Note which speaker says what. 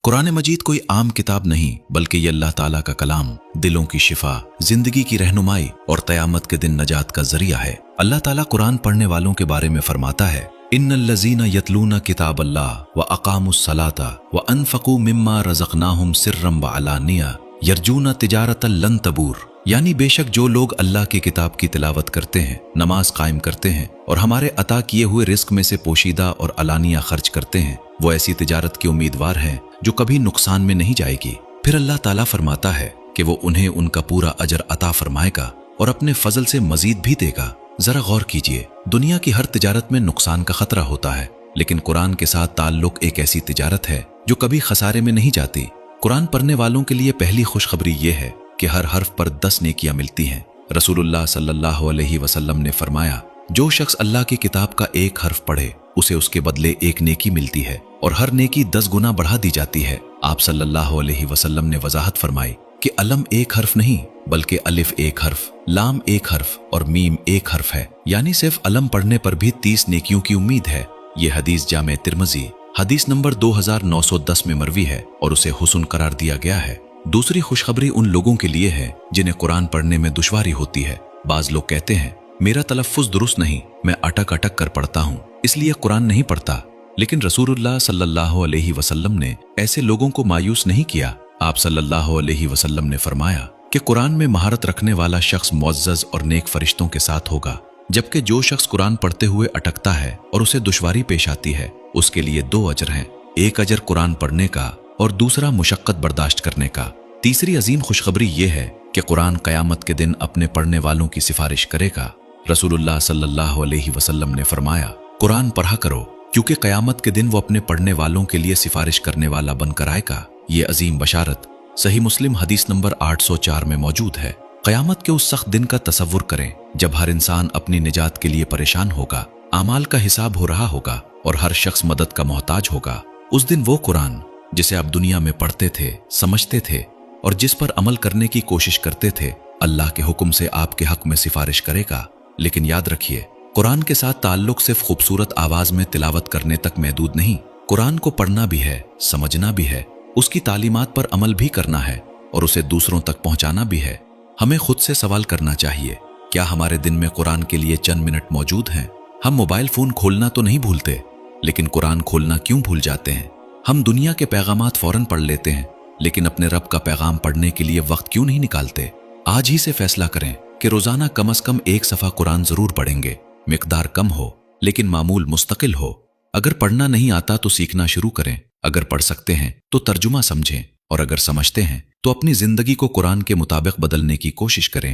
Speaker 1: कुरान मजीद कोई आम किताब नहीं बल्कि ये अल्लाह ताला का कलाम, दिलों की शिफा, जिंदगी की रहनुमाई और क़यामत के दिन नजात का जरिया है। अल्लाह ताला कुरान पढ़ने वालों के बारे में फरमाता है, इन्नल्लज़ीना यतलूना किताब अल्लाह व अक़ामुस सलाता व अनफ़क़ू मिम्मा रज़क़नाहुम सिर्रम व अलानिया यरजूना तिजारतन लन तबूर। यानी बेशक जो लोग अल्लाह की किताब की तिलावत करते हैं, नमाज कायम करते हैं और हमारे अता किए हुए रिस्क में से पोशीदा और अलानिया खर्च करते हैं, वो ऐसी तिजारत के उम्मीदवार हैं जो कभी नुकसान में नहीं जाएगी। फिर अल्लाह ताला फरमाता है कि वो उन्हें उनका पूरा अजर अता फरमाएगा और अपने फजल से मजीद भी देगा। जरा गौर कीजिए, दुनिया की हर तिजारत में नुकसान का खतरा होता है, लेकिन कुरान के साथ ताल्लुक एक ऐसी तिजारत है जो कभी खसारे में नहीं जाती। कुरान पढ़ने वालों के लिए पहली खुशखबरी ये है कि हर हर्फ पर 10 नेकियां मिलती हैं। रसूलुल्लाह सल्लल्लाहु अलैहि वसल्लम ने फरमाया, जो शख्स अल्लाह की किताब का एक हर्फ पढ़े उसे उसके बदले एक नेकी मिलती है और हर नेकी 10 गुना बढ़ा दी जाती है। आप सल्लल्लाहु अलैहि वसल्लम ने वजाहत फरमाई कि अलम एक हर्फ नहीं बल्कि अलिफ एक हर्फ, लाम एक हर्फ और मीम एक हर्फ है, यानी सिर्फ अलम पढ़ने पर भी 30 नेकियों की उम्मीद है। ये हदीस जामे तिर्मिज़ी हदीस नंबर 2910 में मरवी है और उसे हुस्न करार दिया गया है। दूसरी खुशखबरी उन लोगों के लिए है जिन्हें कुरान पढ़ने में दुश्वारी होती है। बाज लोग कहते हैं, मेरा तलफ्फुज़ दुरुस्त नहीं, मैं अटक अटक कर पढ़ता हूँ इसलिए कुरान नहीं पढ़ता। लेकिन रसूलुल्लाह सल्लल्लाहु अलैहि वसल्लम ने ऐसे लोगों को मायूस नहीं किया। आप सल्लल्लाहु अलैहि वसल्लम ने फरमाया कि कुरान में महारत रखने वाला शख्स मुअज़्ज़ज़ और नेक फरिश्तों के साथ होगा, जबकि जो शख्स कुरान पढ़ते हुए अटकता है और उसे दुश्वारी पेश आती है उसके लिए 2 अजर हैं, एक अजर कुरान पढ़ने का और दूसरा मुशक्कत बर्दाश्त करने का। तीसरी अजीम खुशखबरी ये है कि कुरान क़यामत के दिन अपने पढ़ने वालों की सिफारिश करेगा। रसूलुल्लाह सल्लल्लाहु अलैहि वसल्लम ने फरमाया, कुरान पढ़ा करो क्योंकि क़यामत के दिन वो अपने पढ़ने वालों के लिए सिफारिश करने वाला बनकर आएगा। ये अजीम बशारत सही मुस्लिम हदीस नंबर 804 में मौजूद है। क़यामत के उस सख्त दिन का तसव्वुर करें जब हर इंसान अपनी निजात के लिए परेशान होगा, आमाल का हिसाब हो रहा होगा और हर शख्स मदद का मोहताज होगा। उस दिन वो कुरान जिसे आप दुनिया में पढ़ते थे, समझते थे और जिस पर अमल करने की कोशिश करते थे, अल्लाह के हुक्म से आपके हक में सिफारिश करेगा। लेकिन याद रखिए, कुरान के साथ ताल्लुक सिर्फ खूबसूरत आवाज में तिलावत करने तक महदूद नहीं। कुरान को पढ़ना भी है, समझना भी है, उसकी तालीमात पर अमल भी करना है और उसे दूसरों तक पहुंचाना भी है। हमें खुद से सवाल करना चाहिए, क्या हमारे दिन में कुरान के लिए चंद मिनट मौजूद हैं? हम मोबाइल फोन खोलना तो नहीं भूलते, लेकिन कुरान खोलना क्यों भूल जाते हैं? हम दुनिया के पैगामात फौरन पढ़ लेते हैं, लेकिन अपने रब का पैगाम पढ़ने के लिए वक्त क्यों नहीं निकालते? आज ही से फैसला करें कि रोजाना कम से कम 1 सफ़ा कुरान जरूर पढ़ेंगे। मिकदार कम हो लेकिन मामूल मुस्तकिल हो। अगर पढ़ना नहीं आता तो सीखना शुरू करें। अगर पढ़ सकते हैं तो तर्जुमा समझें और अगर समझते हैं तो अपनी जिंदगी को कुरान के मुताबिक बदलने की कोशिश करें।